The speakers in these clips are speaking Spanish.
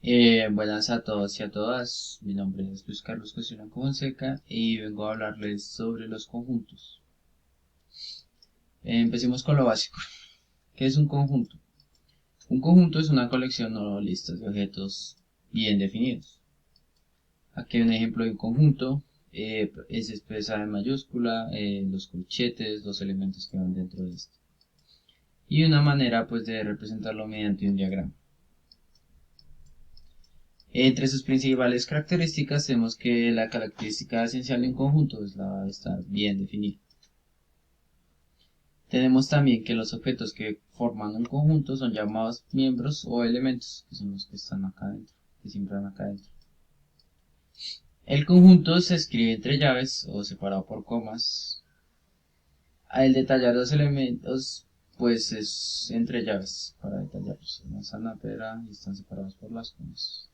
Buenas a todos y a todas, mi nombre es Luis Carlos Cuestión Fonseca y vengo a hablarles sobre los conjuntos. Empecemos con lo básico. ¿Qué es un conjunto? Un conjunto es una colección o listas de objetos bien definidos. Aquí hay un ejemplo de un conjunto, es expresada en mayúscula, los corchetes, los elementos que van dentro de esto. Y una manera pues de representarlo mediante un diagrama. Entre sus principales características tenemos que la característica esencial de un conjunto es la de estar bien definido. Tenemos también que los objetos que forman un conjunto son llamados miembros o elementos, que son los que están acá adentro, que siempre van acá adentro. El conjunto se escribe entre llaves o separado por comas. Al detallar los elementos, pues es entre llaves para detallarlos. Manzana, pera y están separados por las comas.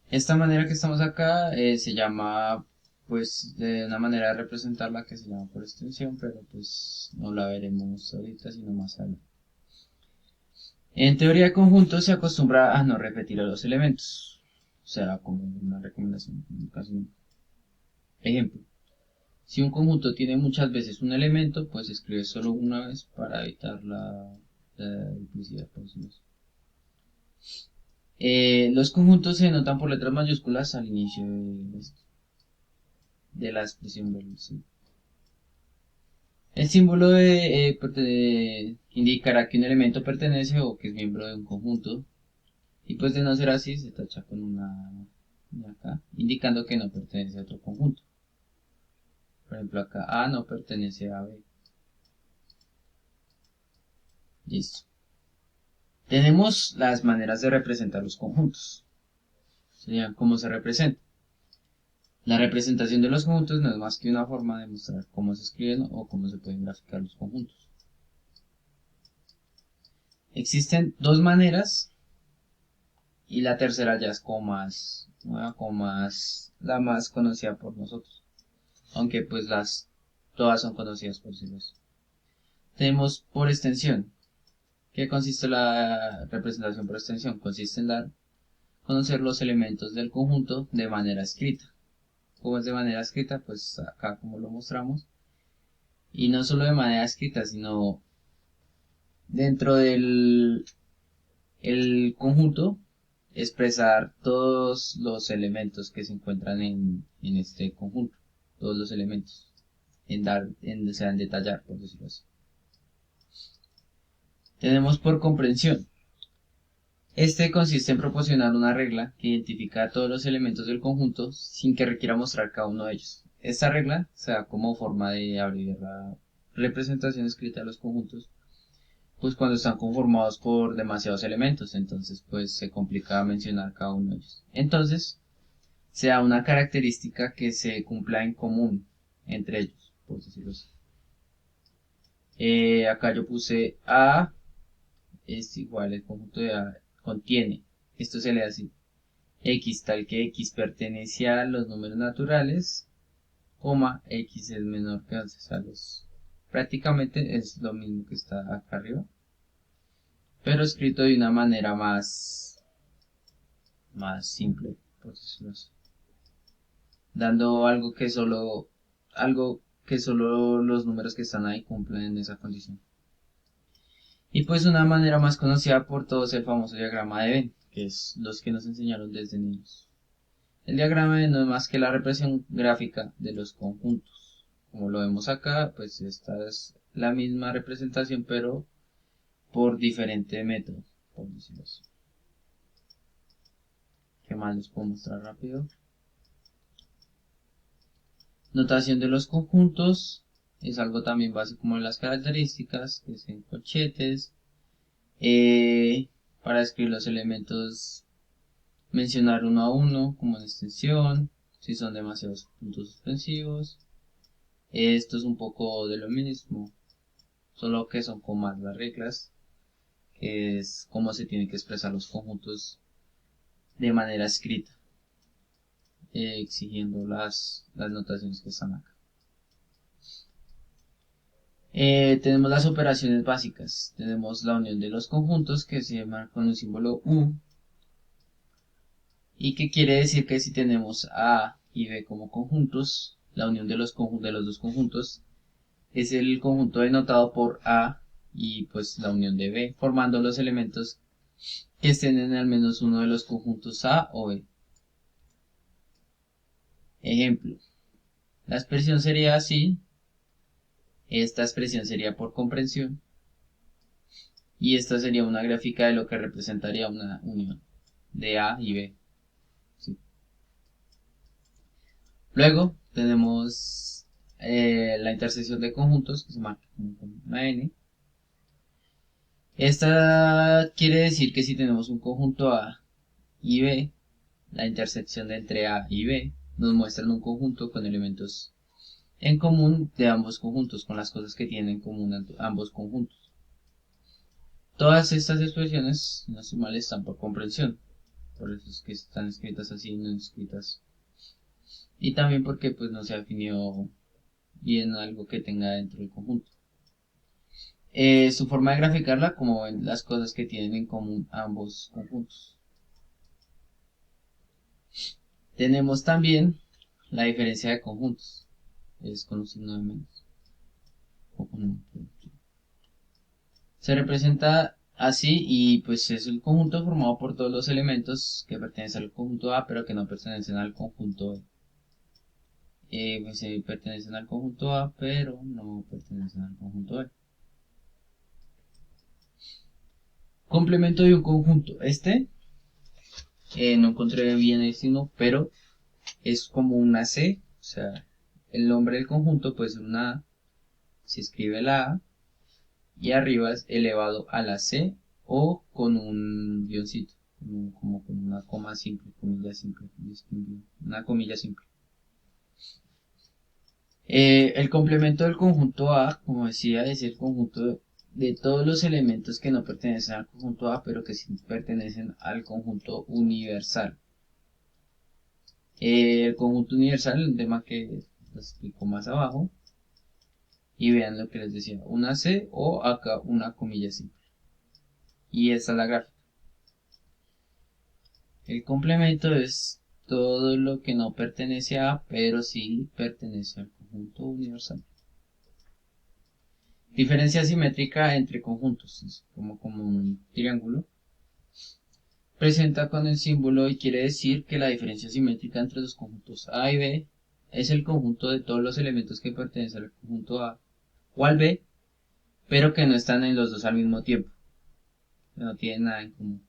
Esta manera que estamos acá se llama, pues, de una manera de representarla que se llama por extensión, pero pues no la veremos ahorita, sino más adelante. En teoría de conjuntos se acostumbra a no repetir los elementos, o sea, como una recomendación, ejemplo. Si un conjunto tiene muchas veces un elemento, pues escribe solo una vez para evitar la duplicidad, por decirlo así. Los conjuntos se notan por letras mayúsculas al inicio de la expresión del sí. El símbolo indicará que un elemento pertenece o que es miembro de un conjunto. Y pues de no ser así, se tacha con una de acá, indicando que no pertenece a otro conjunto. Por ejemplo, acá A no pertenece a B. Listo. Tenemos las maneras de representar los conjuntos. Serían cómo se representa. La representación de los conjuntos no es más que una forma de mostrar cómo se escriben o cómo se pueden graficar los conjuntos. Existen dos maneras y la tercera ya es como más nueva, como más la más conocida por nosotros, aunque pues las todas son conocidas por sí mismas. Tenemos por extensión. ¿Qué consiste la representación por extensión? Consiste en dar conocer los elementos del conjunto de manera escrita. ¿Cómo es de manera escrita? Pues acá como lo mostramos. Y no solo de manera escrita, sino dentro del el conjunto expresar todos los elementos que se encuentran en este conjunto, todos los elementos, o sea, en detallar, por decirlo así. Tenemos por comprensión. Este consiste en proporcionar una regla que identifica todos los elementos del conjunto sin que requiera mostrar cada uno de ellos. Esta regla se da como forma de abrir la representación escrita de los conjuntos, pues cuando están conformados por demasiados elementos, entonces pues se complica mencionar cada uno de ellos. Entonces, se da una característica que se cumpla en común entre ellos, por decirlo así. Acá yo puse A es igual, el conjunto de A contiene, esto se lee así, X tal que X pertenece a los números naturales, coma, X es menor que 11, o sea, prácticamente es lo mismo que está acá arriba, pero escrito de una manera más simple, por decirlo así, dando algo que solo los números que están ahí cumplen en esa condición. Y pues una manera más conocida por todos el famoso diagrama de Venn, que es los que nos enseñaron desde niños. El diagrama de Venn no es más que la representación gráfica de los conjuntos. Como lo vemos acá, pues esta es la misma representación, pero por diferente método, por decirlo así. ¿Qué más les puedo mostrar rápido? Notación de los conjuntos es algo también básico como las características, que es en corchetes. Para escribir los elementos, mencionar uno a uno como en extensión, si son demasiados puntos suspensivos. Esto es un poco de lo mismo, solo que son como más las reglas, que es cómo se tienen que expresar los conjuntos de manera escrita, exigiendo las notaciones que están acá. Tenemos las operaciones básicas. Tenemos la unión de los conjuntos que se llama con un símbolo U. y que quiere decir que si tenemos A y B como conjuntos, la unión de de los dos conjuntos es el conjunto denotado por A y pues la unión de B, formando los elementos que estén en al menos uno de los conjuntos A o B. Ejemplo, la expresión sería así, esta expresión sería por comprensión, y esta sería una gráfica de lo que representaría una unión de A y B. ¿Sí? Luego tenemos la intersección de conjuntos, que se marca con una N. Esta quiere decir que si tenemos un conjunto A y B, la intersección de entre A y B nos muestran un conjunto con elementos en común de ambos conjuntos, con las cosas que tienen en común ambos conjuntos. Todas estas expresiones, no estoy mal, están por comprensión, por eso es que están escritas así, no escritas. Y también porque pues no se ha definido bien algo que tenga dentro del conjunto. Su forma de graficarla, como ven, las cosas que tienen en común ambos conjuntos. Tenemos también la diferencia de conjuntos, es con un signo de menos. Se representa así y pues es el conjunto formado por todos los elementos que pertenecen al conjunto A pero que no pertenecen al conjunto B. Pues pertenecen al conjunto A pero no pertenecen al conjunto B. Complemento de un conjunto. No encontré bien el signo, pero es como una C, o sea, el nombre del conjunto puede ser una A, se escribe la A, y arriba es elevado a la C o con un guioncito, como con una coma simple, comilla simple, una comilla simple. El complemento del conjunto A, como decía, es el conjunto de todos los elementos que no pertenecen al conjunto A, pero que sí pertenecen al conjunto universal. El conjunto universal, un tema que les explico más abajo, y vean lo que les decía, una C o acá una comilla simple. Y esta es la gráfica. El complemento es todo lo que no pertenece a, pero sí pertenece al conjunto universal. Diferencia simétrica entre conjuntos, es como un triángulo. Presenta con el símbolo y quiere decir que la diferencia simétrica entre los conjuntos A y B es el conjunto de todos los elementos que pertenecen al conjunto A o al B, pero que no están en los dos al mismo tiempo. No tienen nada en común.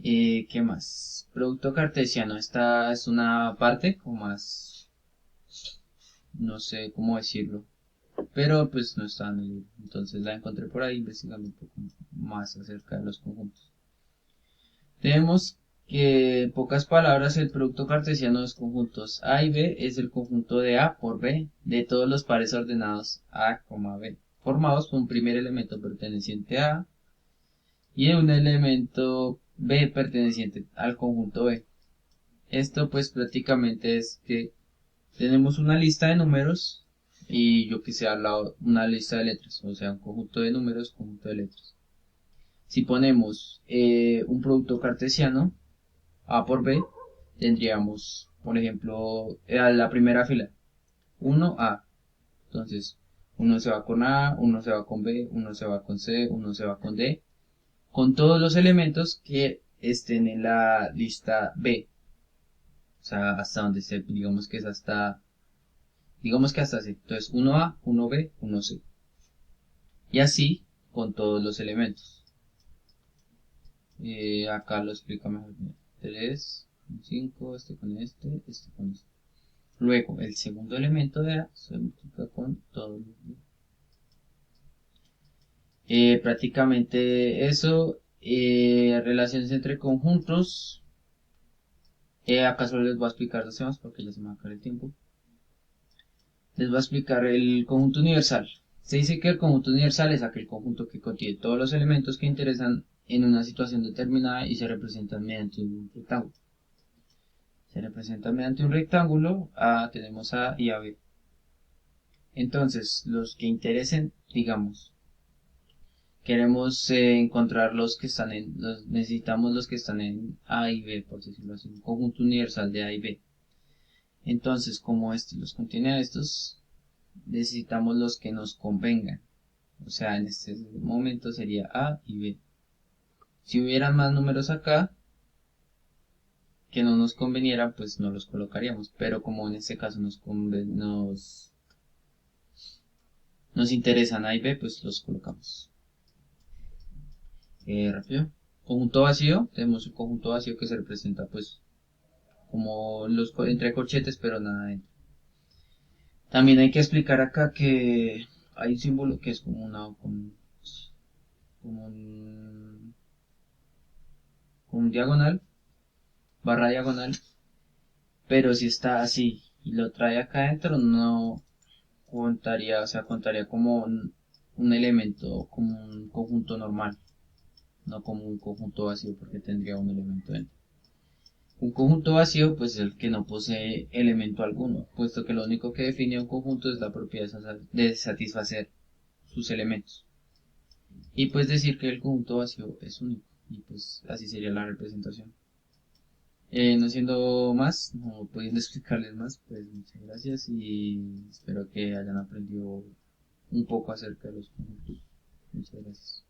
¿Qué más? Producto cartesiano. Esta es una parte como más, no sé cómo decirlo, pero pues no está en el libro. Entonces la encontré por ahí investigando un poco más acerca de los conjuntos. Tenemos que, en pocas palabras, el producto cartesiano de los conjuntos A y B es el conjunto de A por B de todos los pares ordenados A, B, formados por un primer elemento perteneciente a A y un elemento B perteneciente al conjunto B. Esto pues prácticamente es que tenemos una lista de números y yo que sé al lado una lista de letras, o sea un conjunto de números, conjunto de letras. Si ponemos un producto cartesiano A por B, tendríamos, por ejemplo, a la primera fila, 1A. Entonces, uno se va con A, uno se va con B, uno se va con C, uno se va con D, con todos los elementos que estén en la lista B. O sea, hasta donde se, digamos que es hasta, digamos que hasta C. Entonces, 1A, 1B, 1C. Y así con todos los elementos. Acá lo explica mejor. 3, 5, este con este, este con este. Luego, el segundo elemento de A se multiplica con todos los demás. Prácticamente eso. Relaciones entre conjuntos. Acá solo les voy a explicar los temas porque ya se me va a acabar el tiempo. Les voy a explicar el conjunto universal. Se dice que el conjunto universal es aquel conjunto que contiene todos los elementos que interesan en una situación determinada y se representan mediante un rectángulo. Se representa mediante un rectángulo, tenemos A y AB. Entonces, los que interesen, digamos, Queremos encontrar los que están necesitamos los que están en A y B, por decirlo así, un conjunto universal de A y B. Entonces, como este los contiene a estos, necesitamos los que nos convengan. O sea, en este momento sería A y B. Si hubieran más números acá que no nos convenieran, pues no los colocaríamos. Pero como en este caso nos interesan A y B, pues los colocamos. Rápido. Conjunto vacío. Tenemos un conjunto vacío que se representa pues como entre corchetes, pero nada dentro. También hay que explicar acá que hay un símbolo que es como un diagonal, barra diagonal, pero si está así y lo trae acá adentro, no contaría, o sea, contaría como un elemento, como un conjunto normal, no como un conjunto vacío porque tendría un elemento dentro. Un conjunto vacío, pues es el que no posee elemento alguno, puesto que lo único que define un conjunto es la propiedad de satisfacer sus elementos. Y pues decir que el conjunto vacío es único, y pues así sería la representación. No siendo más, no pudiendo explicarles más, pues muchas gracias y espero que hayan aprendido un poco acerca de los conjuntos. Muchas gracias.